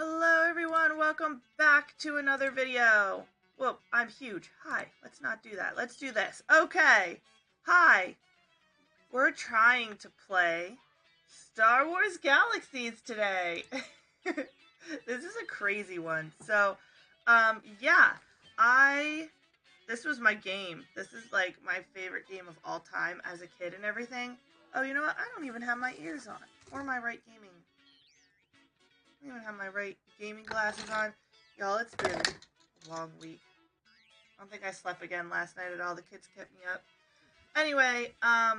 Hello everyone, welcome back to another video. Whoa, I'm huge. Hi, let's not do that. Let's do this. Okay. Hi. We're trying to play Star Wars Galaxies today. This is a crazy one. So, yeah, this was my game. This is like my favorite game of all time as a kid and everything. Oh, you know what? I don't even have my ears on. Or my right gaming. I don't even have my right gaming glasses on. Y'all, it's been a long week. I don't think I slept again last night at all. The kids kept me up. Anyway,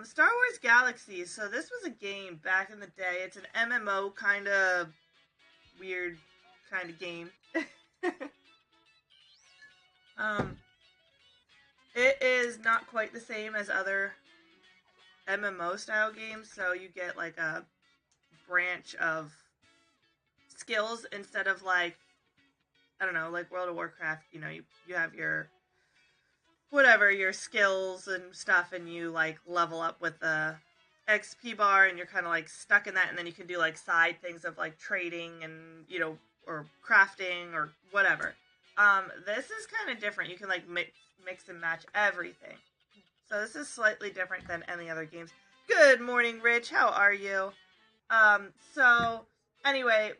Star Wars Galaxies. So this was a game back in the day. It's an MMO kind of weird kind of game. It is not quite the same as other MMO style games. So you get like a branch of skills instead of like, I don't know, like World of Warcraft, you know, you have your whatever, your skills and stuff, and you like level up with the XP bar, and you're kind of like stuck in that, and then you can do like side things of like trading and, you know, or crafting or whatever. This is kind of different. You can like mix and match everything. So this is slightly different than any other games. Good morning, Rich. How are you? So anyway,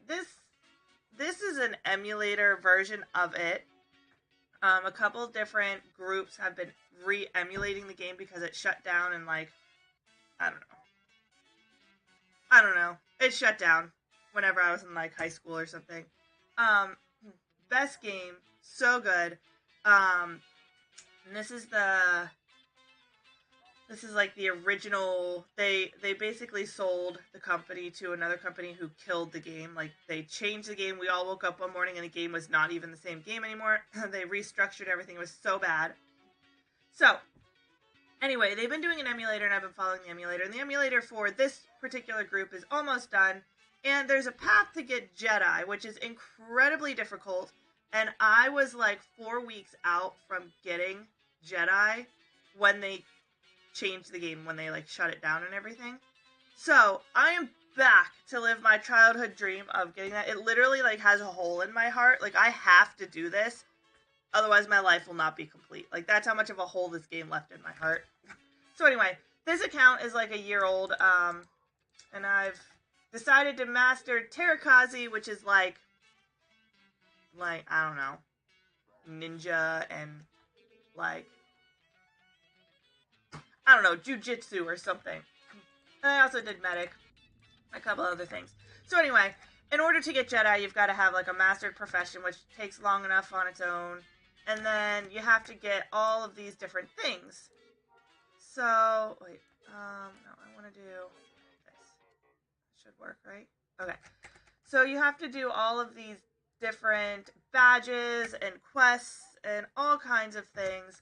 this is an emulator version of it. A couple different groups have been re-emulating the game because it shut down in like, I don't know. It shut down whenever I was in like high school or something. Best game, so good. And this is like the original. They basically sold the company to another company who killed the game. Like, they changed the game. We all woke up one morning and the game was not even the same game anymore. They restructured everything. It was so bad. So, anyway, they've been doing an emulator, and I've been following the emulator. And the emulator for this particular group is almost done. And there's a path to get Jedi, which is incredibly difficult. And I was like 4 weeks out from getting Jedi when they changed the game, when they like shut it down and everything. So I am back to live my childhood dream of getting that. It literally like has a hole in my heart. Like, I have to do this, otherwise my life will not be complete. Like, that's how much of a hole this game left in my heart. So anyway, this account is like a year old, and I've decided to master Terakazi, which is like I don't know, ninja and like, I don't know, jujitsu or something. And I also did medic, a couple other things. So anyway, in order to get Jedi, you've got to have like a mastered profession, which takes long enough on its own. And then you have to get all of these different things. So, wait, no, I want to do this. Should work, right? Okay. So you have to do all of these different badges and quests and all kinds of things.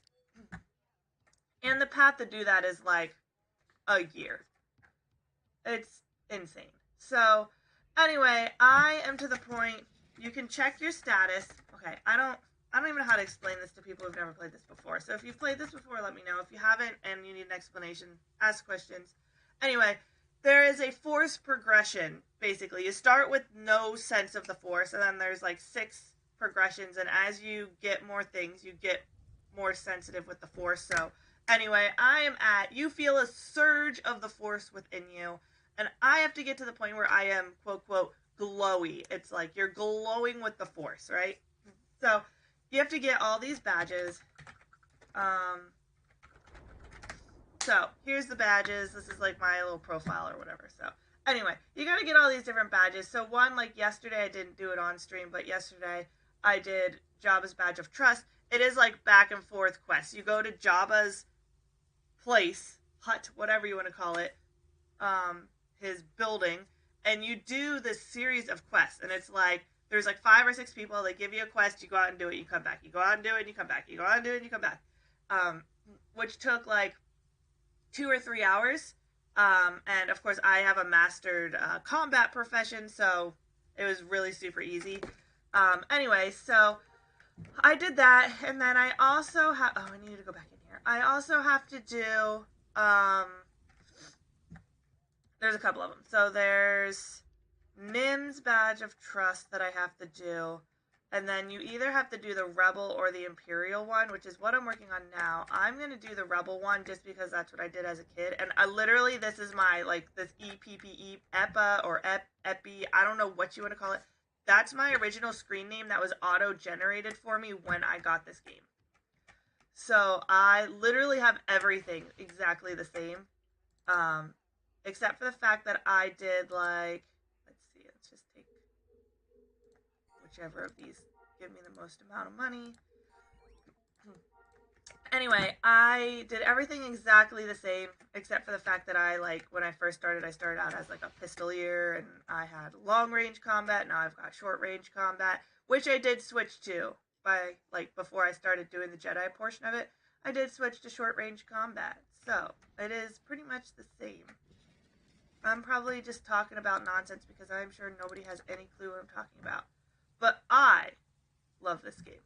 And the path to do that is like a year. It's insane. So, anyway, I am to the point, you can check your status. Okay, I don't even know how to explain this to people who've never played this before. So if you've played this before, let me know. If you haven't and you need an explanation, ask questions. Anyway, there is a force progression, basically. You start with no sense of the force, and then there's like 6 progressions, and as you get more things, you get more sensitive with the force. So anyway, I am at, you feel a surge of the force within you, and I have to get to the point where I am, quote, quote, glowy. It's like you're glowing with the force, right? So you have to get all these badges. So here's the badges. This is like my little profile or whatever. So anyway, you got to get all these different badges. So one, like yesterday, I didn't do it on stream, but yesterday I did Jabba's Badge of Trust. It is like back and forth quests. You go to Jabba's place, hut, whatever you want to call it, his building, and you do this series of quests. And it's like, there's like 5 or 6 people. They give you a quest. You go out and do it. You come back. You go out and do it. And you come back. You go out and do it. And you come back. Which took like 2 or 3 hours. And of course, I have a mastered combat profession, so it was really super easy. Anyway, so I did that, and then I also have, oh, I need to go back in here. I also have to do, there's a couple of them. So there's Nim NIMS badge of trust that I have to do. And then you either have to do the Rebel or the Imperial one, which is what I'm working on now. I'm going to do the Rebel one just because that's what I did as a kid. And I literally, this is my, like, this EPPE, EPA, or EPI, I don't know what you want to call it. That's my original screen name that was auto-generated for me when I got this game. So I literally have everything exactly the same. Except for the fact that I did, like, let's see, let's just take whichever of these give me the most amount of money. Anyway, I did everything exactly the same, except for the fact that I, like, when I first started, I started out as, like, a pistolier, and I had long-range combat. Now I've got short-range combat, which I did switch to by, like, before I started doing the Jedi portion of it. I did switch to short-range combat, so it is pretty much the same. I'm probably just talking about nonsense because I'm sure nobody has any clue what I'm talking about. But I love this game.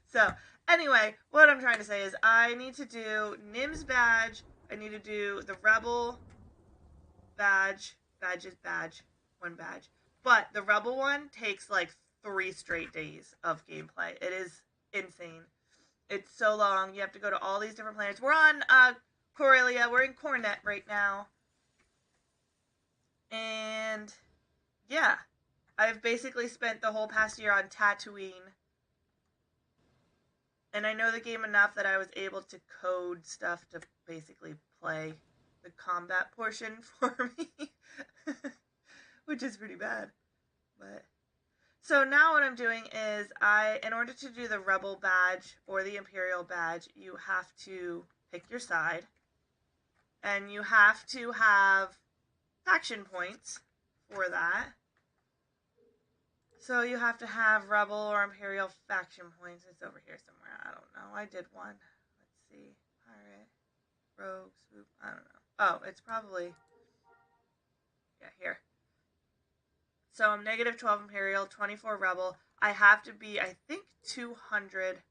So, anyway, what I'm trying to say is I need to do NIMS badge, I need to do the Rebel badge, one badge. But the Rebel one takes like 3 straight days of gameplay. It is insane. It's so long. You have to go to all these different planets. We're on Corellia. We're in Cornet right now. And yeah, I've basically spent the whole past year on Tatooine. And I know the game enough that I was able to code stuff to basically play the combat portion for me. Which is pretty bad. But so now what I'm doing is in order to do the Rebel badge or the Imperial badge, you have to pick your side. And you have to have faction points for that. So you have to have Rebel or Imperial faction points. It's over here somewhere. I don't know. I did one. Let's see. Pirate, Rogue, Swoop. I don't know. Oh, it's probably... yeah, here. So I'm negative 12 Imperial, 24 Rebel. I have to be, I think, 200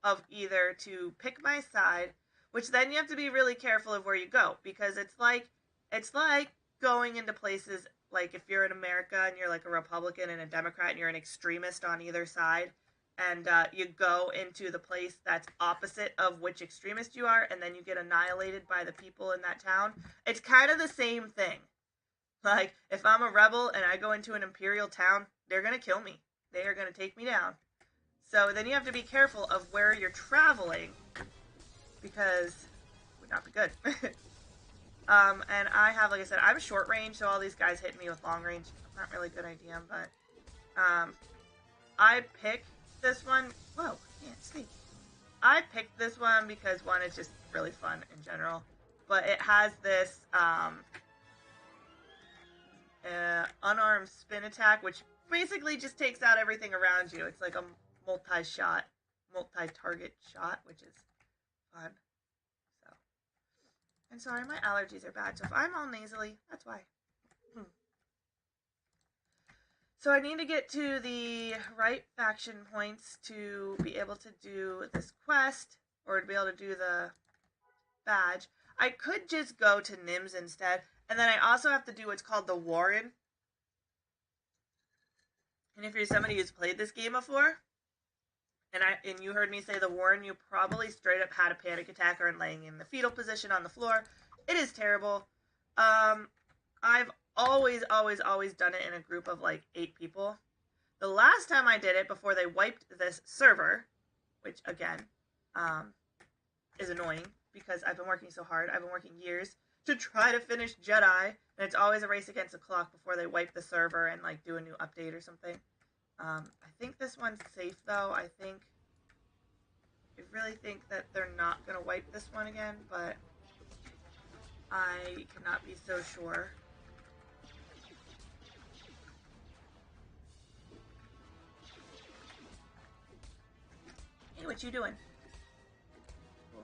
of either to pick my side, which then you have to be really careful of where you go, because it's like going into places, like if you're in America and you're like a Republican and a Democrat and you're an extremist on either side, and you go into the place that's opposite of which extremist you are, and then you get annihilated by the people in that town. It's kind of the same thing. Like, if I'm a rebel and I go into an Imperial town, they're going to kill me. They are going to take me down. So then you have to be careful of where you're traveling, because it would not be good. And I have, like I said, I'm short range, so all these guys hit me with long range. Not really a good idea, but I picked this one. Whoa, I can't see. I picked this one because, one, it's just really fun in general, but it has this unarmed spin attack, which basically just takes out everything around you. It's like a multi-target shot, which is fun. So, and sorry, my allergies are bad, so if I'm all nasally, that's why. So I need to get to the right faction points to be able to do this quest, or to be able to do the badge. I could just go to NIMS instead, and then I also have to do what's called the Warren. And if you're somebody who's played this game before, and you heard me say the Warren, you probably straight up had a panic attack or laying in the fetal position on the floor. It is terrible. I've always done it in a group of like 8 people. The last time I did it, before they wiped this server, which again, is annoying because I've been working so hard. I've been working years to try to finish Jedi, and it's always a race against the clock before they wipe the server and like do a new update or something. I think this one's safe though. I really think that they're not gonna wipe this one again, but I cannot be so sure. Hey, what you doing? Cool.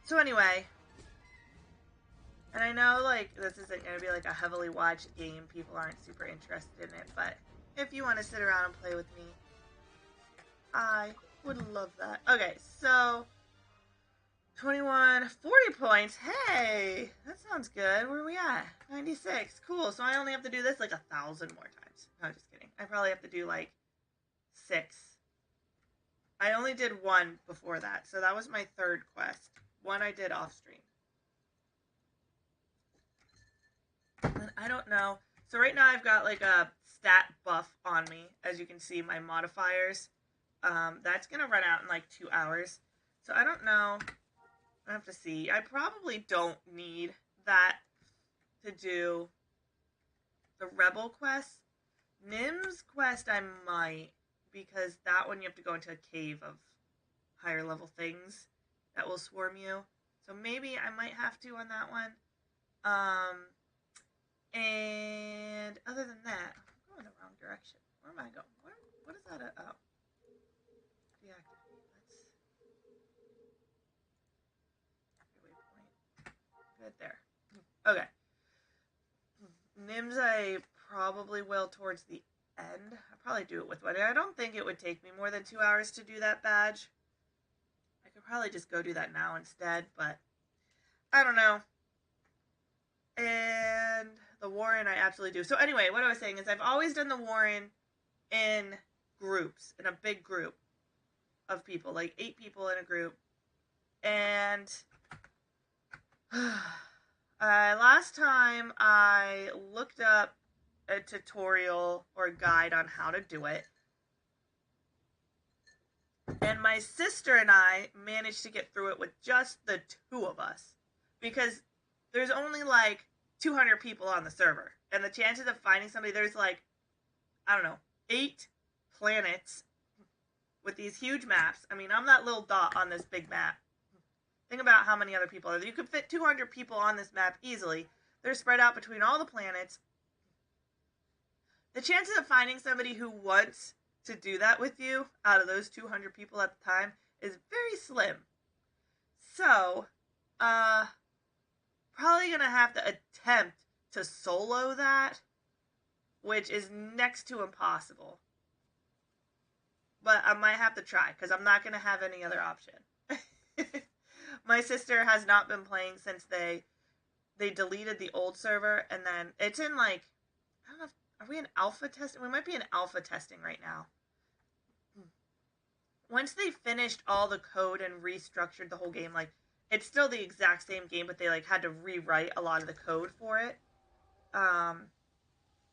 So anyway, and I know, like, this isn't going to be, like, a heavily watched game. People aren't super interested in it, but if you want to sit around and play with me, I would love that. Okay, so 21, 40 points. Hey, that sounds good. Where are we at? 96. Cool. So I only have to do this like 1,000 more times. No, just kidding. I probably have to do like 6. I only did 1 before that. So that was my 3rd quest. 1 I did off stream. And I don't know. So right now I've got like a stat buff on me. As you can see, my modifiers. That's going to run out in like 2 hours. So I don't know. I have to see. I probably don't need that to do the Rebel quest. Nim's quest I might, because that one you have to go into a cave of higher level things that will swarm you. So maybe I might have to on that one. And other than that, I'm going the wrong direction. Where am I going? What is that? Oh. Deactivate. Waypoint. Good there. Okay. Nims I probably will towards the end. I'll probably do it with one. I don't think it would take me more than 2 hours to do that badge. I could probably just go do that now instead, but I don't know. And the Warren I absolutely do. So anyway, what I was saying is I've always done the Warren in groups, in a big group of people, like 8 people in a group. And last time I looked up a tutorial or a guide on how to do it. And my sister and I managed to get through it with just the 2 of us. Because there's only like 200 people on the server. And the chances of finding somebody, there's like, I don't know, 8 planets with these huge maps. I mean, I'm that little dot on this big map. Think about how many other people are there. You could fit 200 people on this map easily. They're spread out between all the planets. The chances of finding somebody who wants to do that with you out of those 200 people at the time is very slim. So, probably going to have to attempt to solo that, which is next to impossible. But I might have to try, because I'm not going to have any other option. My sister has not been playing since they deleted the old server, and then it's in like, I don't know, are we in alpha testing? We might be in alpha testing right now. Once they finished all the code and restructured the whole game, like, it's still the exact same game, but they like had to rewrite a lot of the code for it.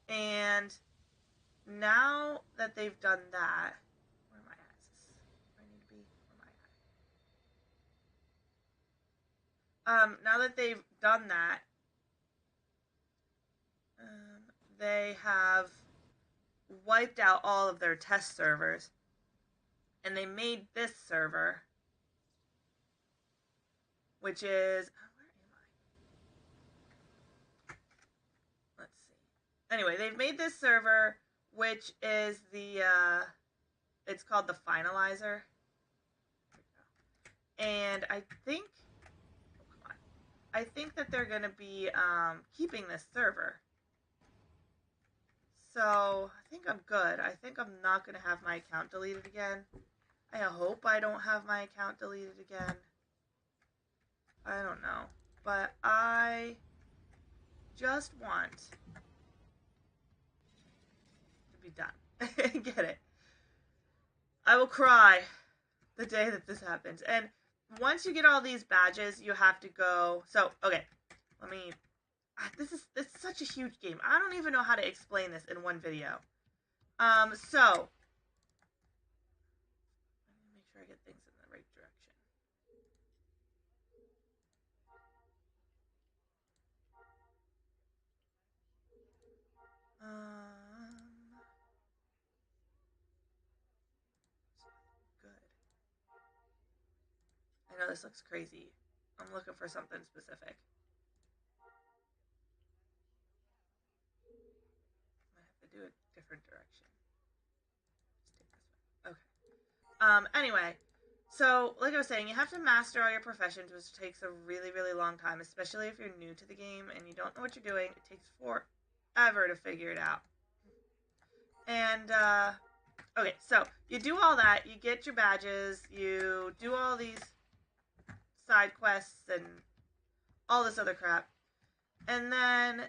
And now that they've done that, where am I at? Is this where I need to be? Where am I at? Now that they've done that, they have wiped out all of their test servers, and they made this server, which is, where am I? Let's see. Anyway, they've made this server, which is the, it's called the Finalizer. And I think, oh, come on. I think that they're going to be keeping this server. So, I think I'm good. I think I'm not going to have my account deleted again. I hope I don't have my account deleted again. I don't know. But I just want to be done. Get it? I will cry the day that this happens. And once you get all these badges, you have to go. So, okay. Let me... This is such a huge game. I don't even know how to explain this in one video. So... Let me make sure I get things in the right direction. Good. I know this looks crazy. I'm looking for something specific. I have to do a different direction. Just take this way. Okay. Anyway, so like I was saying, you have to master all your professions, which takes a really, really long time, especially if you're new to the game and you don't know what you're doing. It takes forever to figure it out. And, okay, so you do all that, you get your badges, you do all these side quests and all this other crap. And then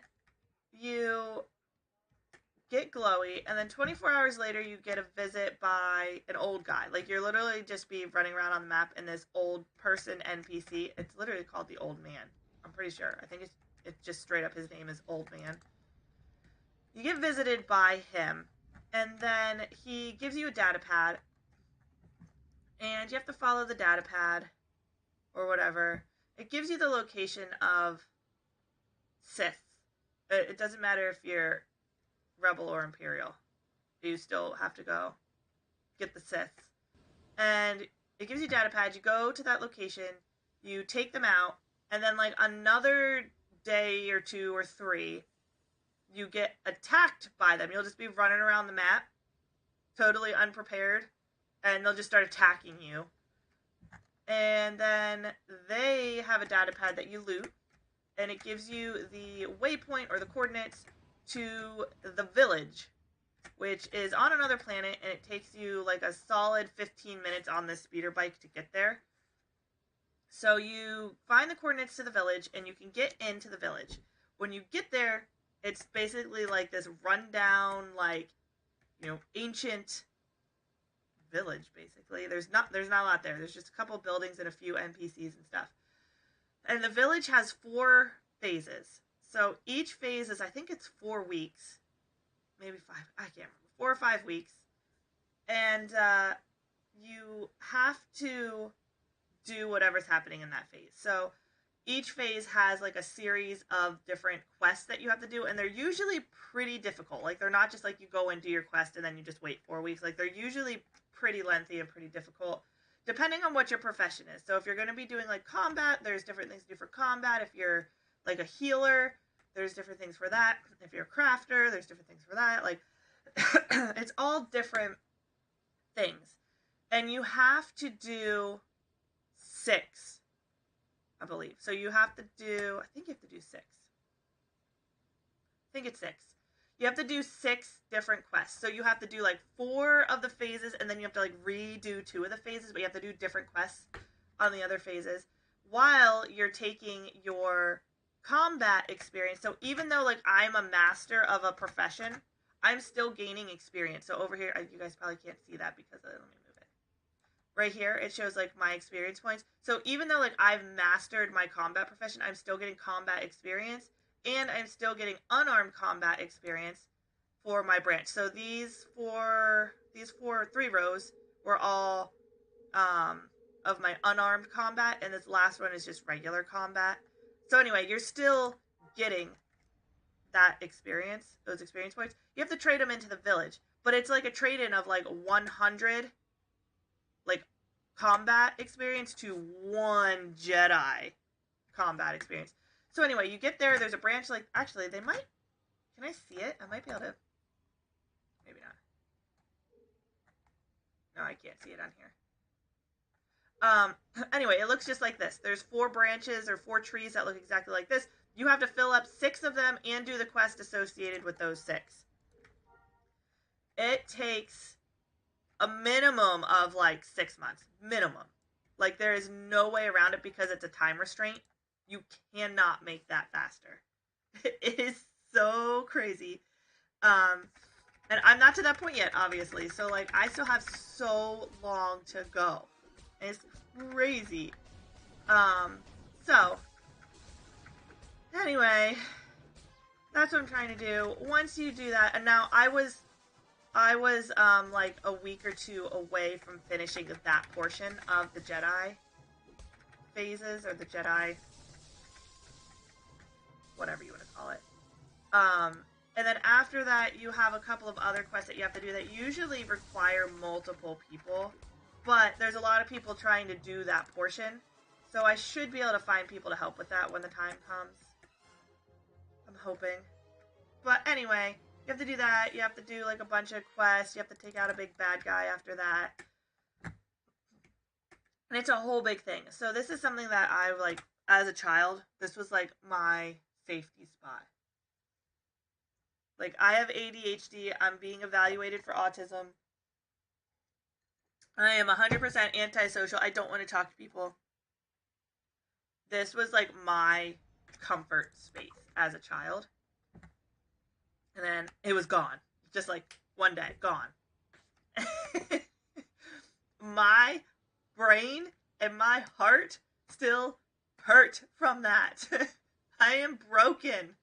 you get Glowy, and then 24 hours later you get a visit by an old guy. Like, you're literally just be running around on the map, and this old person NPC, it's literally called the Old Man. I'm pretty sure. I think it's just straight up his name is Old Man. You get visited by him, and then he gives you a data pad, and you have to follow the data pad, or whatever. It gives you the location of Sith. It doesn't matter if you're Rebel or Imperial. You still have to go get the Sith. And it gives you data pads. You go to that location, you take them out, and then like another day or 2 or 3, you get attacked by them. You'll just be running around the map, totally unprepared, and they'll just start attacking you. And then they have a data pad that you loot, and it gives you the waypoint or the coordinates to the village, which is on another planet, and it takes you like a solid 15 minutes on this speeder bike to get there. So you find the coordinates to the village, and you can get into the village. When you get there, it's basically like this rundown, like, you know, ancient village, basically. There's not a lot there. There's just a couple buildings and a few NPCs and stuff. And the village has 4 phases. So each phase is, I think it's 4 weeks. Maybe 5. I can't remember. 4 or 5 weeks. And you have to do whatever's happening in that phase. So each phase has like a series of different quests that you have to do, and they're usually pretty difficult. Like, they're not just like you go and do your quest and then you just wait 4 weeks. Like, they're usually pretty lengthy and pretty difficult, depending on what your profession is. So if you're going to be doing like combat, there's different things to do for combat. If you're like a healer, there's different things for that. If you're a crafter, there's different things for that. Like, it's all different things. And you have to do 6, I believe. So you have to do, I think you have to do 6. I think it's 6. You have to do 6 different quests. So you have to do like 4 of the phases, and then you have to like redo 2 of the phases, but you have to do different quests on the other phases while you're taking your combat experience. So even though like I'm a master of a profession, I'm still gaining experience. So over here, you guys probably can't see that because let me move it. Right here, it shows like my experience points. So even though like I've mastered my combat profession, I'm still getting combat experience, and I'm still getting unarmed combat experience for my branch. So these 3 rows were all of my unarmed combat, and this last one is just regular combat. So anyway, you're still getting that experience, those experience points. You have to trade them into the village, but it's like a trade-in of like 100 like combat experience to 1 Jedi combat experience. So anyway, you get there, there's a branch, like, actually, they might, can I see it? I might be able to, maybe not. No, I can't see it on here. Anyway, it looks just like this. There's 4 branches or 4 trees that look exactly like this. You have to fill up 6 of them and do the quest associated with those 6. It takes a minimum of like 6 months. Minimum. Like, there is no way around it because it's a time restraint. You cannot make that faster. It is so crazy. And I'm not to that point yet, obviously. So, like, I still have so long to go. And it's crazy. So, anyway, that's what I'm trying to do. Once you do that, and now I was like a week or 2 away from finishing that portion of the Jedi phases, or the Jedi, whatever you want to call it. And then after that, you have a couple of other quests that you have to do that usually require multiple people, but there's a lot of people trying to do that portion, so I should be able to find people to help with that when the time comes. I'm hoping. But anyway, you have to do that. You have to do like a bunch of quests. You have to take out a big bad guy after that. And it's a whole big thing. So this is something that I, like, as a child, this was like my safety spot. Like, I have ADHD. I'm being evaluated for autism. I am 100% antisocial. I don't want to talk to people. this was like my comfort space as a child. And then it was gone. Just like one day, gone. My brain and my heart still hurt from that. I am broken.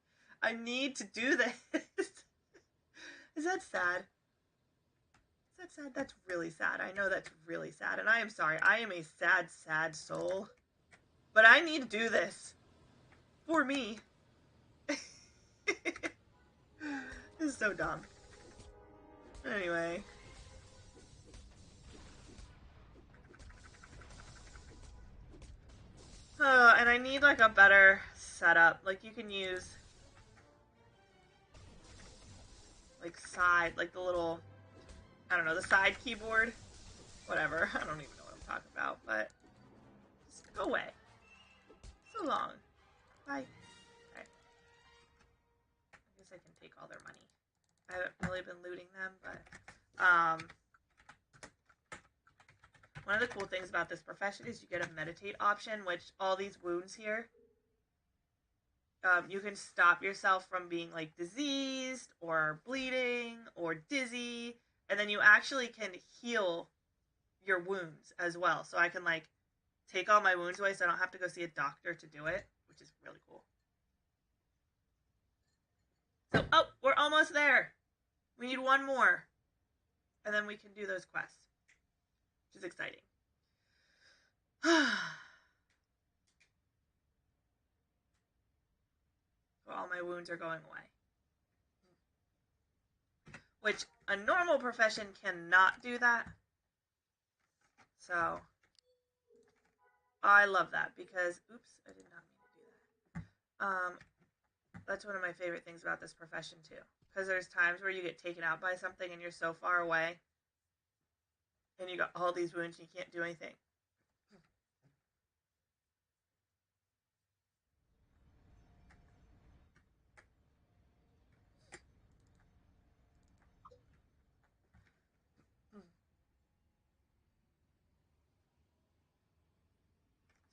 I need to do this. Is that sad? Is that sad? That's really sad. I know that's really sad. And I am sorry. I am a sad, sad soul. But I need to do this. For me. This is so dumb. Anyway. And I need like a better setup. Like you can use like side, like the little, I don't know, the side keyboard. Whatever. I don't even know what I'm talking about, but just go away. So long. Bye. Okay. I guess I can take all their money. I haven't really been looting them, but one of the cool things about this profession is you get a meditate option, which all these wounds here, you can stop yourself from being like diseased or bleeding or dizzy, and then you actually can heal your wounds as well. So I can like take all my wounds away so I don't have to go see a doctor to do it, which is really cool. So, oh, we're almost there. We need one more. And then we can do those quests. Which is exciting. So all my wounds are going away. Which a normal profession cannot do that. So I love that because, oops, I did not mean to do that. That's one of my favorite things about this profession too. Because there's times where you get taken out by something and you're so far away. And you got all these wounds and you can't do anything.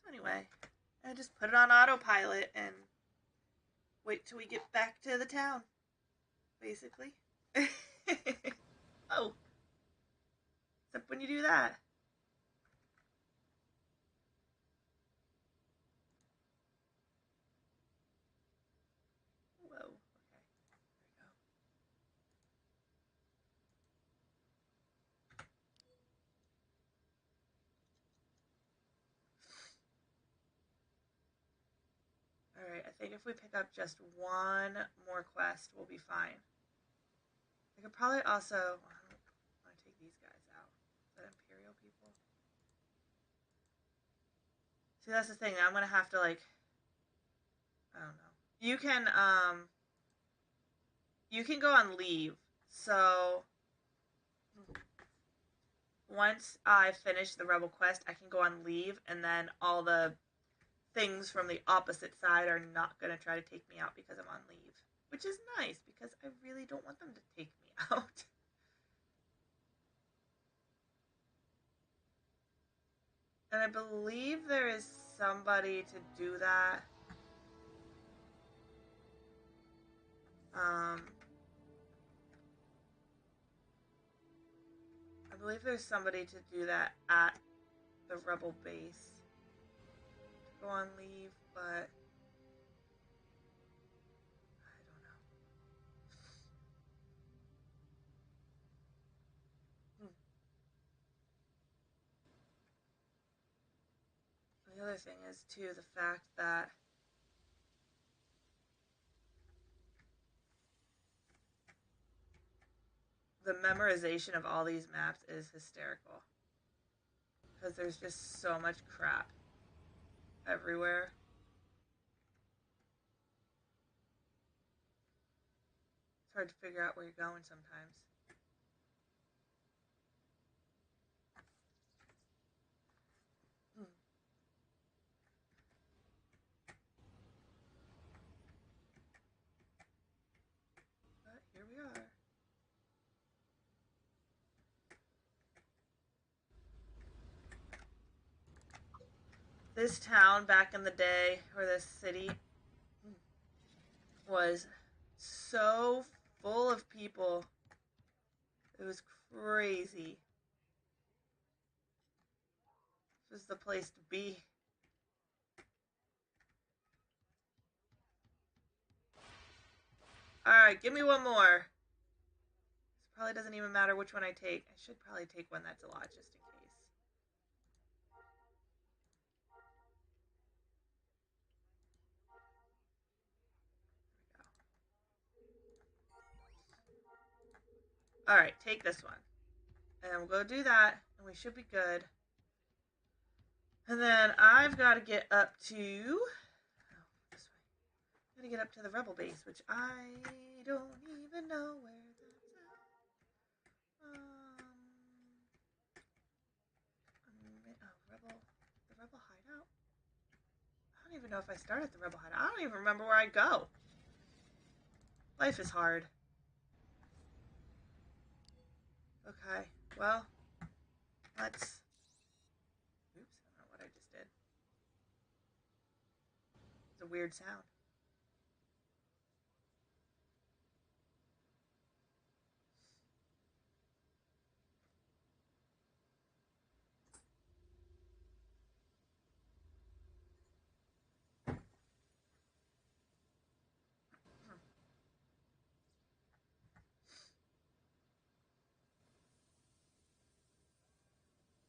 So anyway, I just put it on autopilot and wait till we get back to the town. Basically. Oh. Except when you do that. Whoa. Okay. There we go. Alright, I think if we pick up just one more quest, we'll be fine. I could probably also... I want to take these guys out. Is that Imperial people? See, that's the thing. I'm going to have to, like... I don't know. You can go on leave. So... once I finish the Rebel quest, I can go on leave, and then all the things from the opposite side are not going to try to take me out because I'm on leave. Which is nice, because I really don't want them to take me out. And I believe there is somebody to do that. I believe there's somebody to do that at the Rebel base. To go on leave, but... I don't know. The other thing is, too, the fact that the memorization of all these maps is hysterical. Because there's just so much crap everywhere. It's hard to figure out where you're going sometimes. But here we are. this town back in the day, or this city, was so full of people. It was crazy. This was the place to be. Alright, give me one more. This probably doesn't even matter which one I take. I should probably take one that's a lot, just in case. Alright, take this one. And we'll go do that, and we should be good. And then I've got to get up to... Oh, this way. I've got to get up to the rebel base, which I don't even know where that's at. The rebel hideout? I don't even know if I start at the rebel hideout. I don't even remember where I go. Life is hard. Okay, well, let's... Oops, I don't know what I just did. It's a weird sound.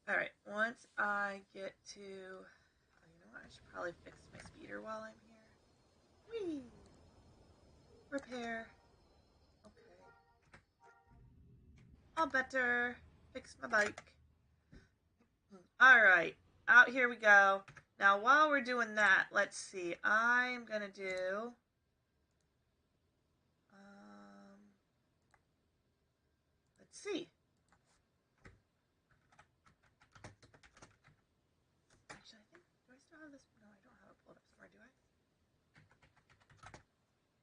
Alright, once I get to... Oh, you know what? I should probably fix my speeder while I'm here. Whee! Repair. Okay. All better. Fix my bike. Alright, out here we go. Now, while we're doing that, let's see. I'm gonna do... let's see. Actually, I think... Do I still have this? No, I don't have it pulled up somewhere, do I?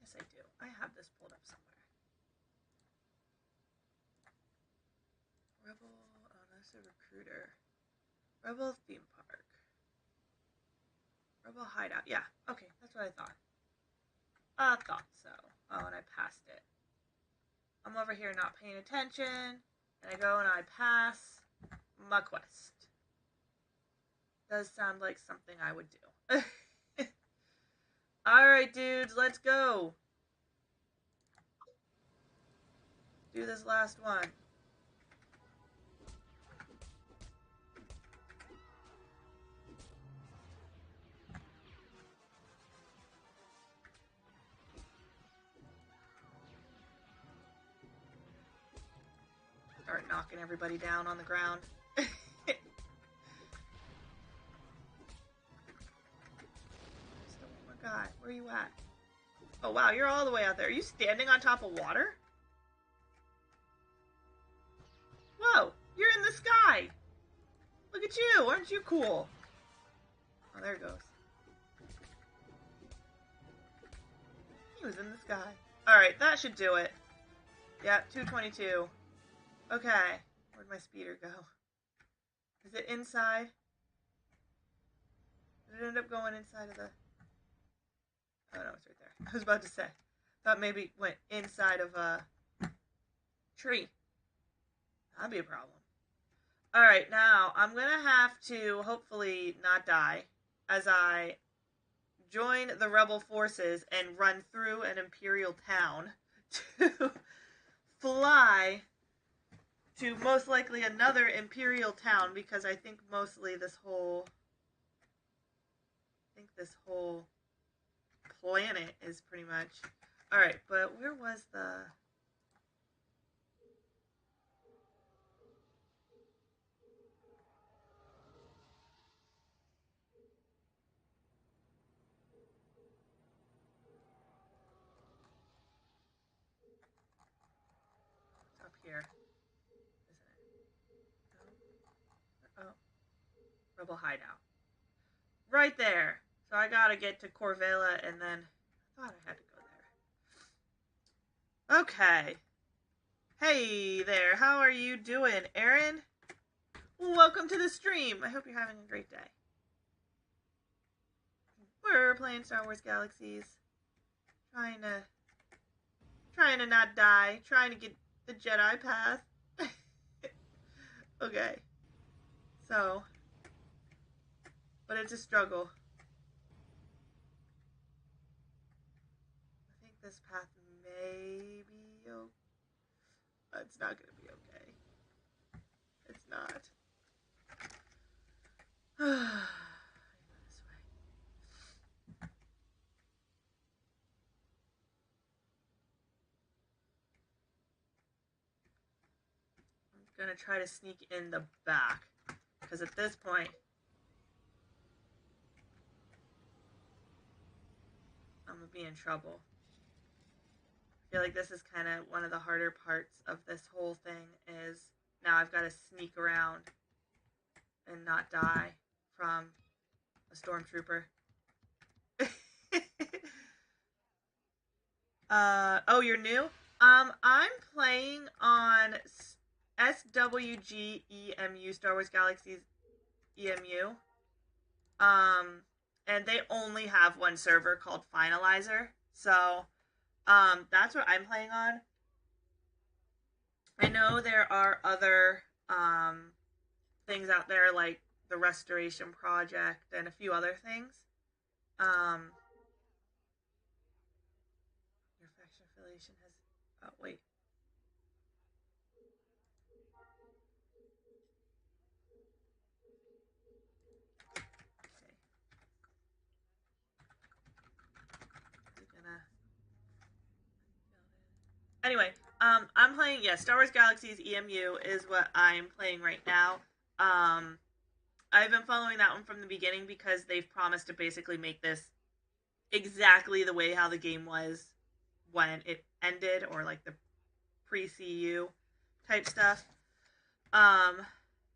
Yes, I do. I have this pulled up somewhere. Rebel... Oh, that's a recruiter. Rebel theme park. Rebel hideout. Yeah, okay, that's what I thought. I thought so. Oh, and I passed it. I'm over here not paying attention, and I go and I pass my quest. Does sound like something I would do. Alright, dudes, let's go. Do this last one. Start knocking everybody down on the ground. God, where are you at? Oh wow, you're all the way out there. Are you standing on top of water? Whoa, you're in the sky! Look at you, aren't you cool? Oh, there it goes. He was in the sky. Alright, that should do it. Yeah, 222. Okay, where'd my speeder go? Is it inside? Did it end up going inside of the... Oh no, it's right there. I was about to say. Thought maybe it went inside of a tree. That'd be a problem. Alright, now I'm gonna have to hopefully not die as I join the rebel forces and run through an Imperial town to fly to most likely another Imperial town, because I think mostly this whole planet is pretty much... Alright, but where was the... It's up here, isn't it? No? Oh. Rebel hideout. Right there! So I gotta get to Corvella, and then... I thought I had to go there. Okay. Hey there, how are you doing, Aaron? Welcome to the stream. I hope you're having a great day. We're playing Star Wars Galaxies. Trying to not die. Trying to get the Jedi path. Okay. So. But it's a struggle. I think this path may be okay. It's not gonna be okay. It's not. This way. I'm gonna try to sneak in the back, because at this point I'm gonna be in trouble. I feel like this is kind of one of the harder parts of this whole thing, is now I've got to sneak around and not die from a stormtrooper. Oh, you're new? I'm playing on SWG EMU, Star Wars Galaxies EMU. And they only have one server called Finalizer. So, that's what I'm playing on. I know there are other, things out there like the Restoration Project and a few other things. Your faction affiliation has... Oh, wait. Anyway, I'm playing, Star Wars Galaxies EMU is what I'm playing right now. I've been following that one from the beginning because they've promised to basically make this exactly the way how the game was when it ended, or like the pre-CU type stuff.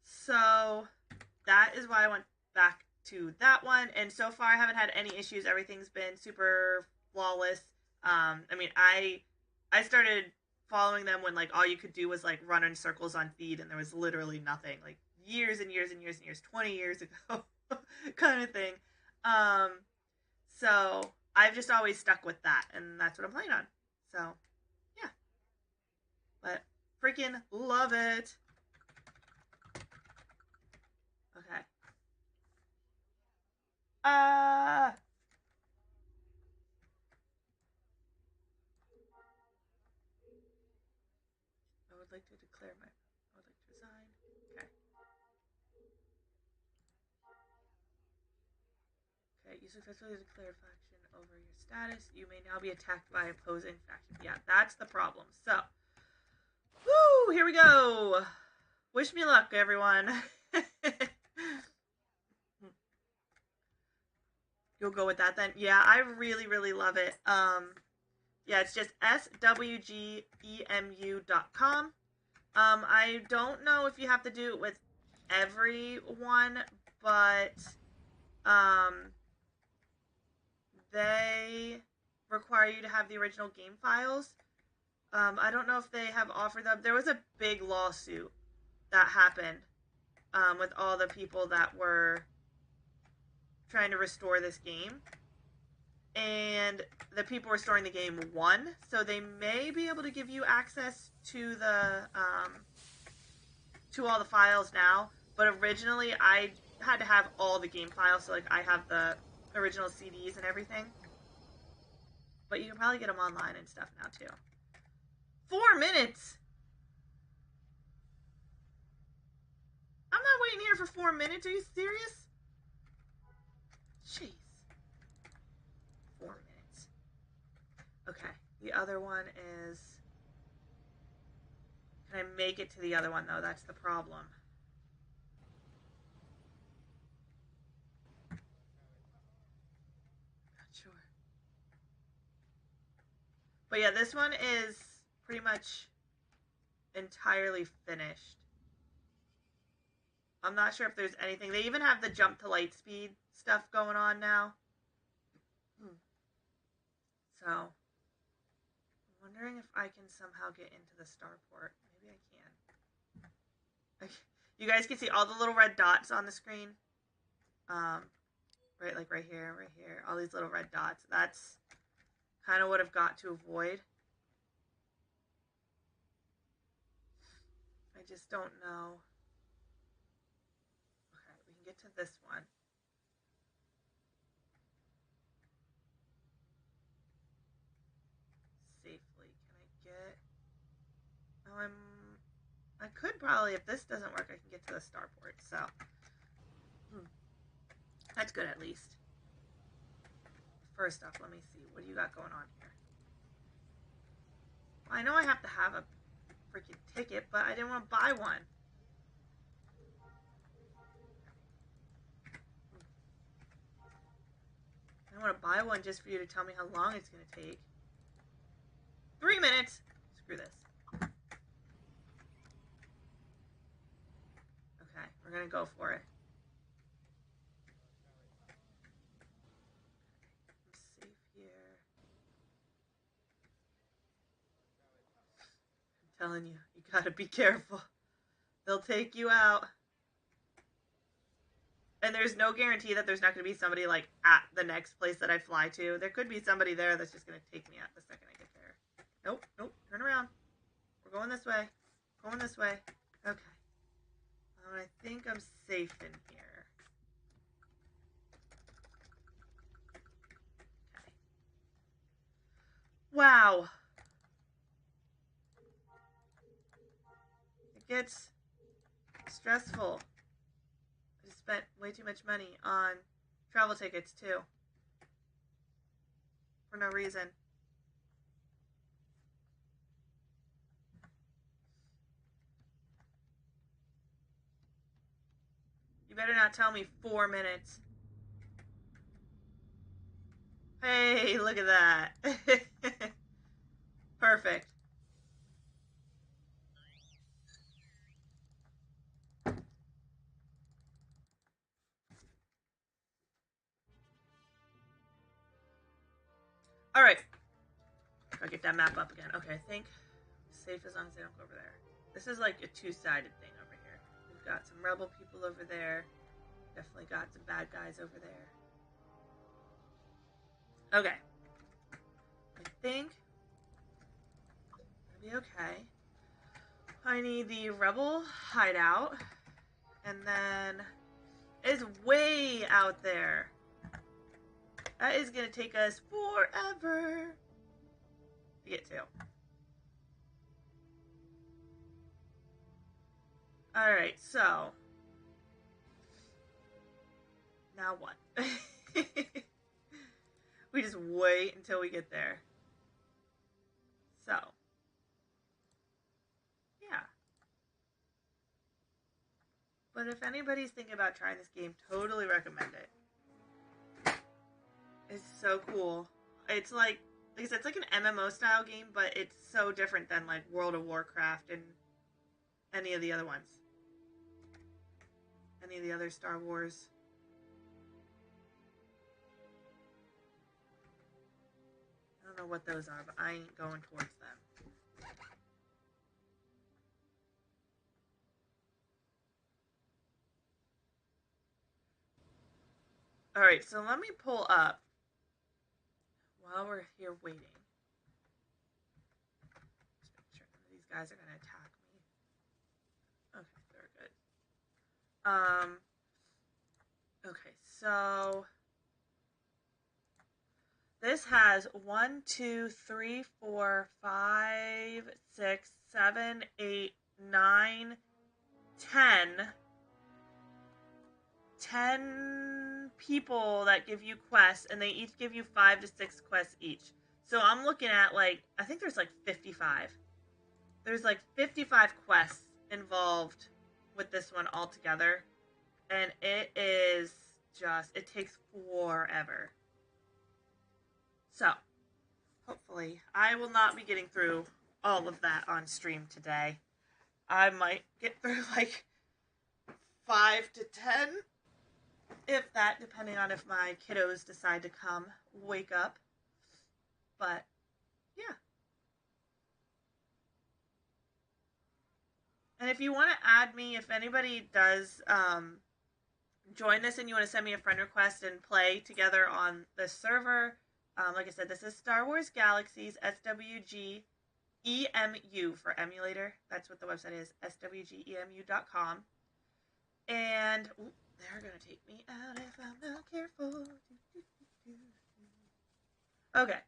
So that is why I went back to that one, and so far I haven't had any issues. Everything's been super flawless. I mean, I started following them when like all you could do was like run in circles on feed, and there was literally nothing, like years and years and years and years, 20 years ago kind of thing. So I've just always stuck with that, and that's what I'm playing on. So yeah, but freaking love it. Okay. I would like to declare I would like to resign. Okay. Okay, you successfully declared faction over your status. You may now be attacked by opposing faction. Yeah, that's the problem. So, woo, here we go. Wish me luck, everyone. You'll go with that then? Yeah, I really, really love it. Yeah, it's just swgemu.com. I don't know if you have to do it with everyone, but they require you to have the original game files. I don't know if they have offered them. There was a big lawsuit that happened with all the people that were trying to restore this game. And the people restoring the game won, so they may be able to give you access to the to all the files now. But originally, I had to have all the game files, so like I have the original CDs and everything. But you can probably get them online and stuff now too. 4 minutes. I'm not waiting here for 4 minutes. Are you serious? Jeez. 4 minutes. Okay. The other one is... Can I make it to the other one, though? That's the problem. Not sure. But yeah, this one is pretty much entirely finished. I'm not sure if there's anything. They even have the jump to light speed stuff going on now. So, I'm wondering if I can somehow get into the starport. Maybe I can. You guys can see all the little red dots on the screen. Or right, like right here, all these little red dots. That's kind of what I've got to avoid. I just don't know. Okay, we can get to this one. Safely. Can I get... Oh, I could probably, if this doesn't work, I can get to the starport, so... That's good, at least. First off, let me see. What do you got going on here? Well, I know I have to have a freaking ticket, but I didn't want to buy one. I want to buy one just for you to tell me how long it's going to take. 3 minutes! Screw this. Okay, we're going to go for it. I'm safe here. I'm telling you, you gotta be careful. They'll take you out. And there's no guarantee that there's not going to be somebody, like, at the next place that I fly to. There could be somebody there that's just going to take me out the second I get there. Nope, nope, turn around. We're going this way. Going this way. Okay. I think I'm safe in here. Okay. Wow. It gets stressful. I just spent way too much money on travel tickets, too. For no reason. You better not tell me 4 minutes. Hey, look at that. Perfect. Alright. I'll get that map up again. Okay, I think safe as long as they don't go over there. This is like a two-sided thing over here. We've got some rebel people over there. Definitely got some bad guys over there. Okay. I think it'll be okay. I need the rebel hideout. And then it's way out there. That is going to take us forever to get to. Alright, so. Now what? We just wait until we get there. So. Yeah. But if anybody's thinking about trying this game, totally recommend it. It's so cool. It's like I said, it's like an MMO style game, but it's so different than like World of Warcraft and any of the other ones. Any of the other Star Wars. I don't know what those are, but I ain't going towards them. Alright, so let me pull up while we're here waiting. Just make sure none of these guys are going to attack me. Okay, they're good. Okay, so this has 1, 2, 3, 4, 5, 6, 7, 8, 9, 10 people that give you quests, and they each give you 5 to 6 quests each. So I'm looking at, like, I think there's like 55. There's like 55 quests involved with this one altogether. And it is just, it takes forever. So, hopefully, I will not be getting through all of that on stream today. I might get through like 5 to 10, if that, depending on if my kiddos decide to come wake up. But, yeah. And if you want to add me, if anybody does join this and you want to send me a friend request and play together on the server, like I said, this is Star Wars Galaxies, SWGEMU for emulator. That's what the website is, swgemu.com. And they're going to take me out if I'm not careful. Okay.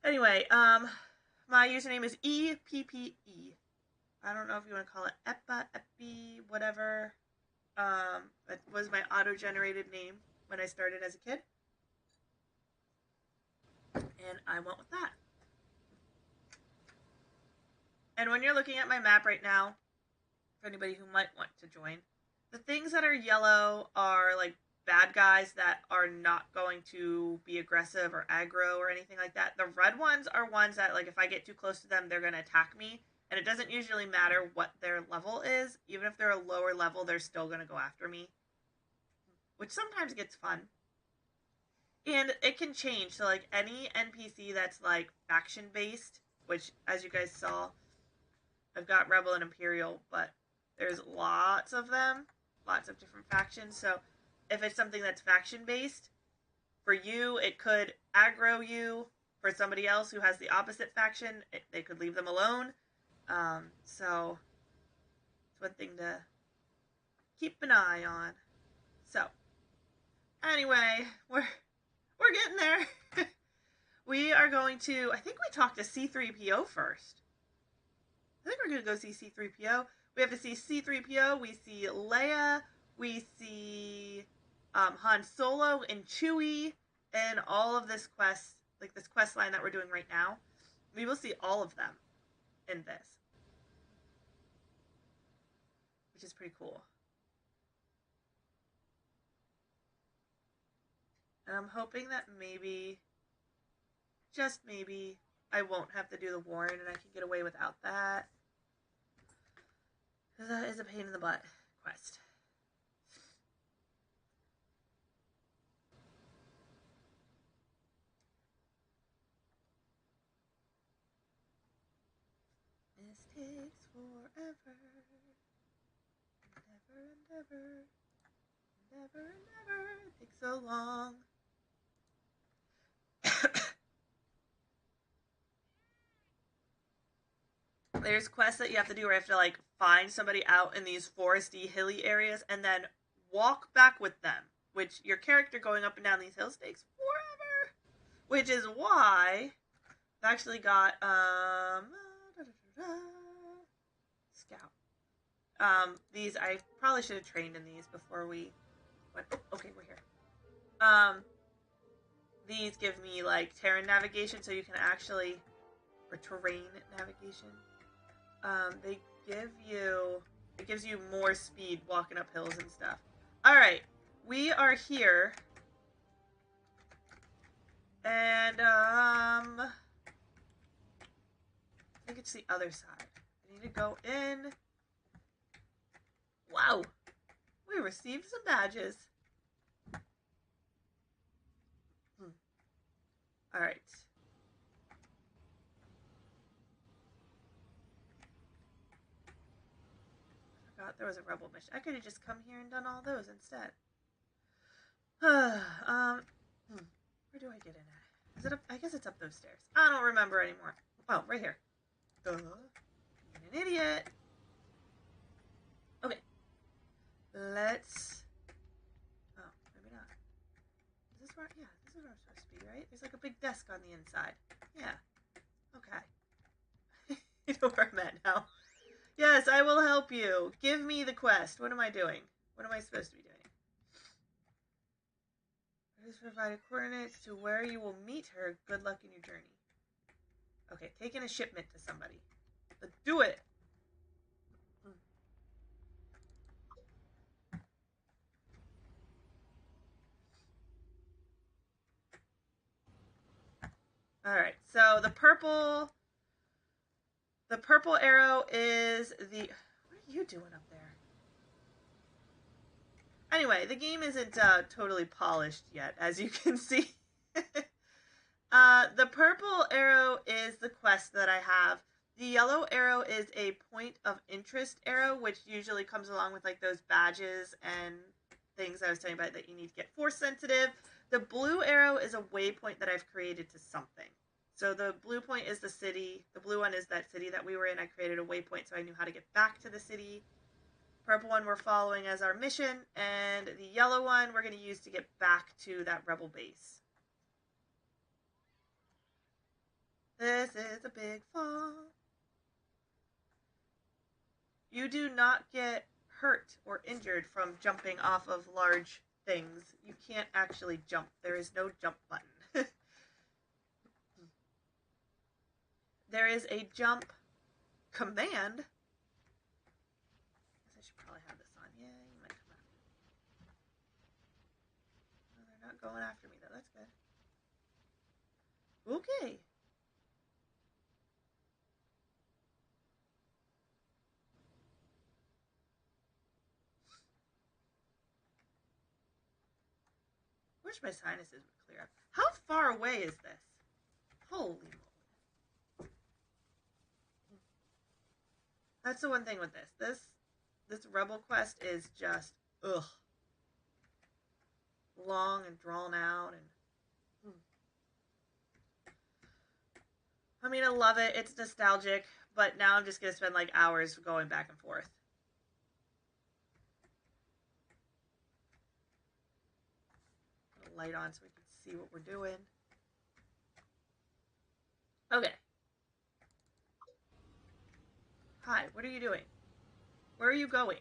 Anyway, my username is EPPE. I don't know if you want to call it Epa, Epi, whatever. It was my auto-generated name when I started as a kid. And I went with that. And when you're looking at my map right now, for anybody who might want to join, the things that are yellow are like bad guys that are not going to be aggressive or aggro or anything like that. The red ones are ones that, like, if I get too close to them, they're going to attack me. And it doesn't usually matter what their level is. Even if they're a lower level, they're still going to go after me. Which sometimes gets fun. And it can change. So, like, any NPC that's, like, faction-based, which, as you guys saw, I've got Rebel and Imperial, but there's lots of them. Lots of different factions. So, if it's something that's faction-based, for you, it could aggro you. For somebody else who has the opposite faction, they could leave them alone. So, it's one thing to keep an eye on. So, anyway, we're getting there. We are going to, I think we talked to C-3PO first. I think we're going to go see C-3PO. We have to see C-3PO, we see Leia, we see Han Solo and Chewie, and all of this quest, like this quest line that we're doing right now. We will see all of them in this, which is pretty cool. And I'm hoping that maybe, just maybe, I won't have to do the Warren and I can get away without that. Because that is a pain in the butt quest. This takes forever. Never. It takes so long. There's quests that you have to do where you have to, like, find somebody out in these foresty, hilly areas and then walk back with them. Which your character going up and down these hills takes forever. Which is why I've actually got, Scout. These, I probably should have trained in these before we went. Okay, we're here. These give me, like, Terran navigation, so you can actually, or terrain navigation. They give you, it gives you more speed walking up hills and stuff. Alright, we are here. And, I think it's the other side. I need to go in. Wow! We received some badges. Alright. I forgot there was a rebel mission. I could have just come here and done all those instead. Where do I get in at? Is it up? I guess it's up those stairs. I don't remember anymore. Oh, right here. Being an idiot. Okay. Let's... Oh, maybe not. Is this where... Yeah, this is where I'm supposed to be, right? There's like a big desk on the inside. Yeah. Okay. You know where I'm at now. Yes, I will help you. Give me the quest. What am I doing? What am I supposed to be doing? Please provide coordinates to where you will meet her. Good luck in your journey. Okay, taking a shipment to somebody. Let's do it! Alright, so the purple arrow is the... What are you doing up there? Anyway, the game isn't totally polished yet, as you can see. The purple arrow is the quest that I have. The yellow arrow is a point of interest arrow, which usually comes along with, like, those badges and things I was telling you about that you need to get force sensitive. The blue arrow is a waypoint that I've created to something. So the blue point is the city. The blue one is that city that we were in. I created a waypoint so I knew how to get back to the city. Purple one we're following as our mission. And the yellow one we're going to use to get back to that rebel base. This is a big fall. You do not get hurt or injured from jumping off of large things. You can't actually jump. There is no jump button. There is a jump command. I should probably have this on. Yeah, you might come after me. No, they're not going after me though. That's good. Okay. Wish my sinuses would clear up. How far away is this? Holy moly. That's the one thing with this. This rebel quest is just long and drawn out, and I mean, I love it. It's nostalgic, but now I'm just gonna spend like hours going back and forth. Put a light on so we can see what we're doing. Okay. Hi, what are you doing? Where are you going?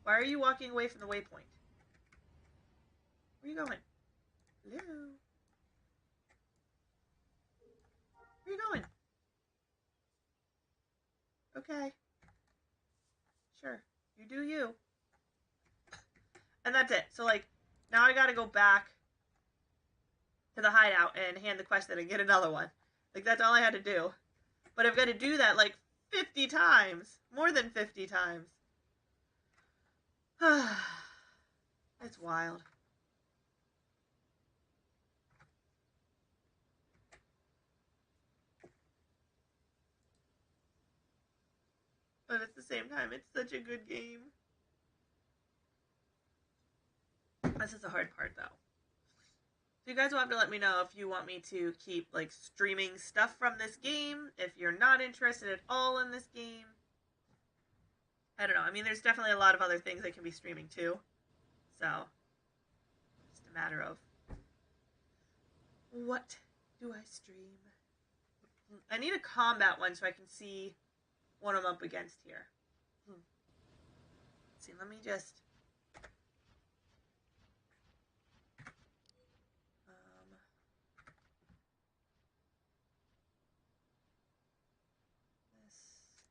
Why are you walking away from the waypoint? Where are you going? Hello? Where are you going? Okay. Sure. You do you. And that's it. So, like, now I gotta go back to the hideout and hand the quest in and get another one. Like, that's all I had to do. But I've got to do that, like, 50 times. More than 50 times. It's wild. But at the same time, it's such a good game. This is the hard part, though. So you guys will have to let me know if you want me to keep, like, streaming stuff from this game. If you're not interested at all in this game. I don't know. I mean, there's definitely a lot of other things I can be streaming, too. So, it's a matter of what do I stream? I need a combat one so I can see what I'm up against here. Let's see, let me just...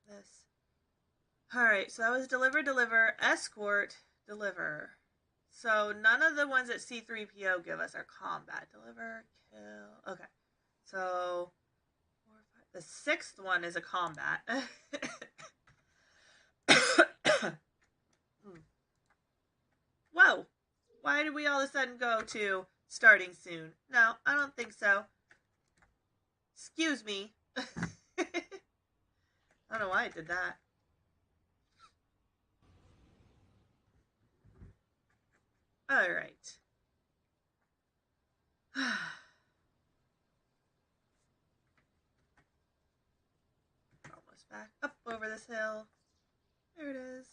This. Alright, so that was deliver, escort, deliver. So none of the ones that C-3PO give us are combat. Deliver, kill. Okay. So, 4, 5. The sixth one is a combat. Whoa. Why did we all of a sudden go to starting soon? No, I don't think so. Excuse me. I don't know why I did that. Alright. Almost back up over this hill. There it is.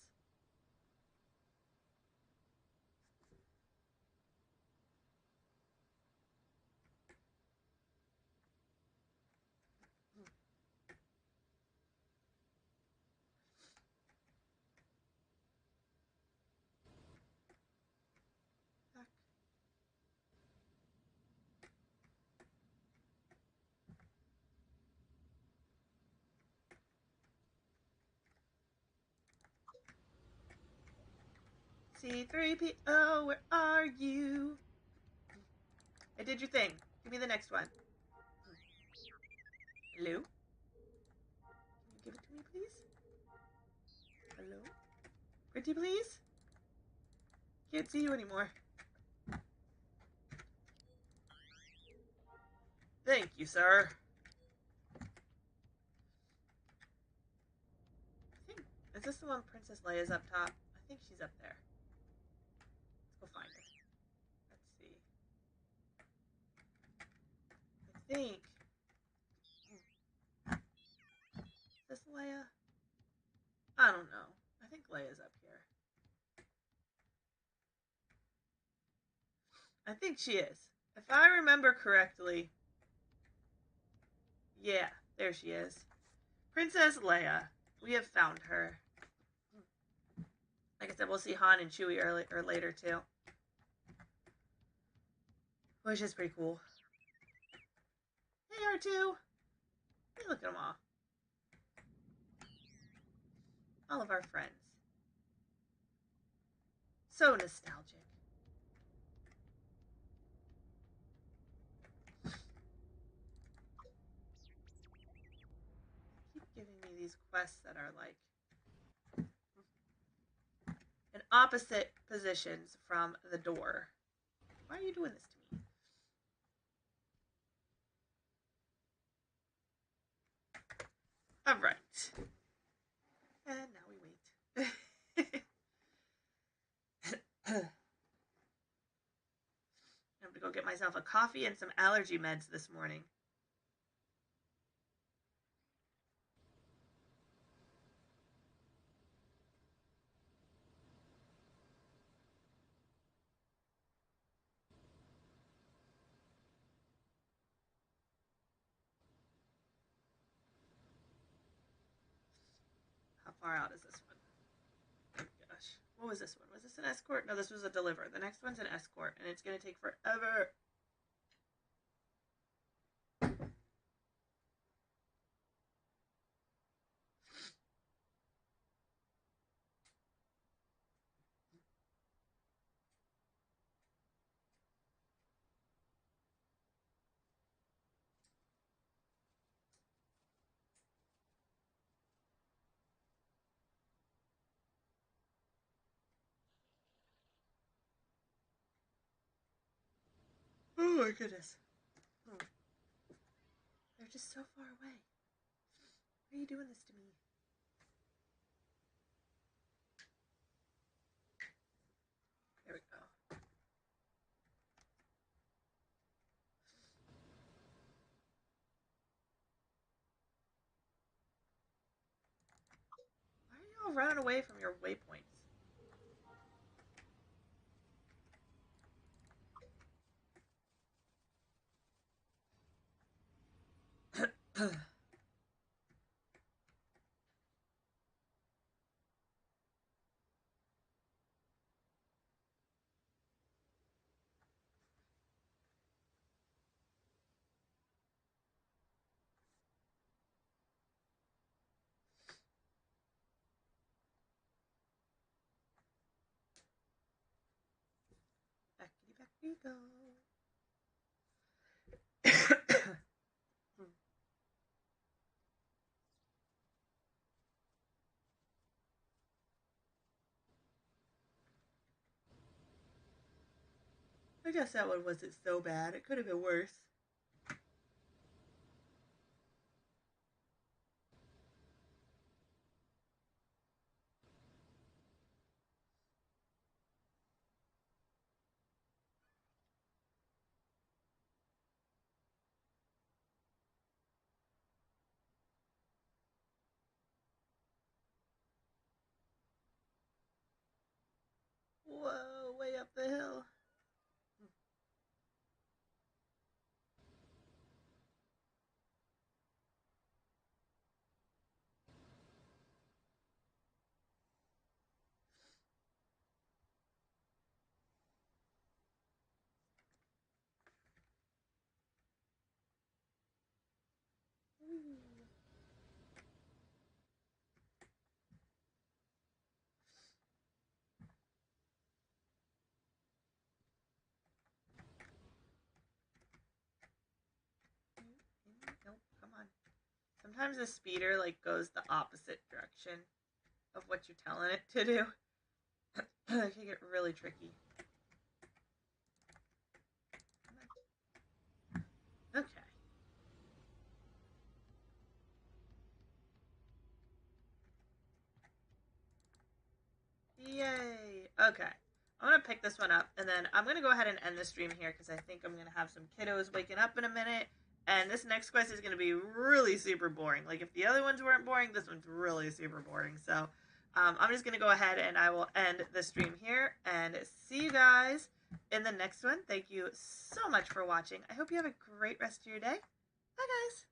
C-3PO, where are you? I did your thing. Give me the next one. Hello? Can you give it to me, please? Hello? Pretty, please? Can't see you anymore. Thank you, sir. Is this the one Princess Leia's up top? I think she's up there. Let's Go find her. Let's see. I think... Is this Leia? I don't know. I think Leia's up here. I think she is. If I remember correctly... Yeah, there she is. Princess Leia. We have found her. Like I said, we'll see Han and Chewie or later, too. Which is pretty cool. Hey, R2! Hey, look at them all. All of our friends. So nostalgic. Keep giving me these quests that are like in opposite positions from the door. Why are you doing this to me? Alright. And now we wait. I'm gonna go get myself a coffee and some allergy meds this morning. How far out is this one? Oh gosh. What was this one? Was this an escort? No, this was a deliver. The next one's an escort, and it's gonna take forever. Oh my goodness. Oh. They're just so far away. Why are you doing this to me? There we go. Why are you all running away from your waypoints? Back we go. I guess that one wasn't so bad. It could have been worse. Whoa, way up the hill. Nope, come on. Sometimes the speeder like goes the opposite direction of what you're telling it to do. It can get really tricky. Okay. Yay. Okay. I'm going to pick this one up, and then I'm going to go ahead and end the stream here because I think I'm going to have some kiddos waking up in a minute. And this next quest is going to be really super boring. Like, if the other ones weren't boring, this one's really super boring. So, I'm just going to go ahead and I will end the stream here and see you guys in the next one. Thank you so much for watching. I hope you have a great rest of your day. Bye, guys.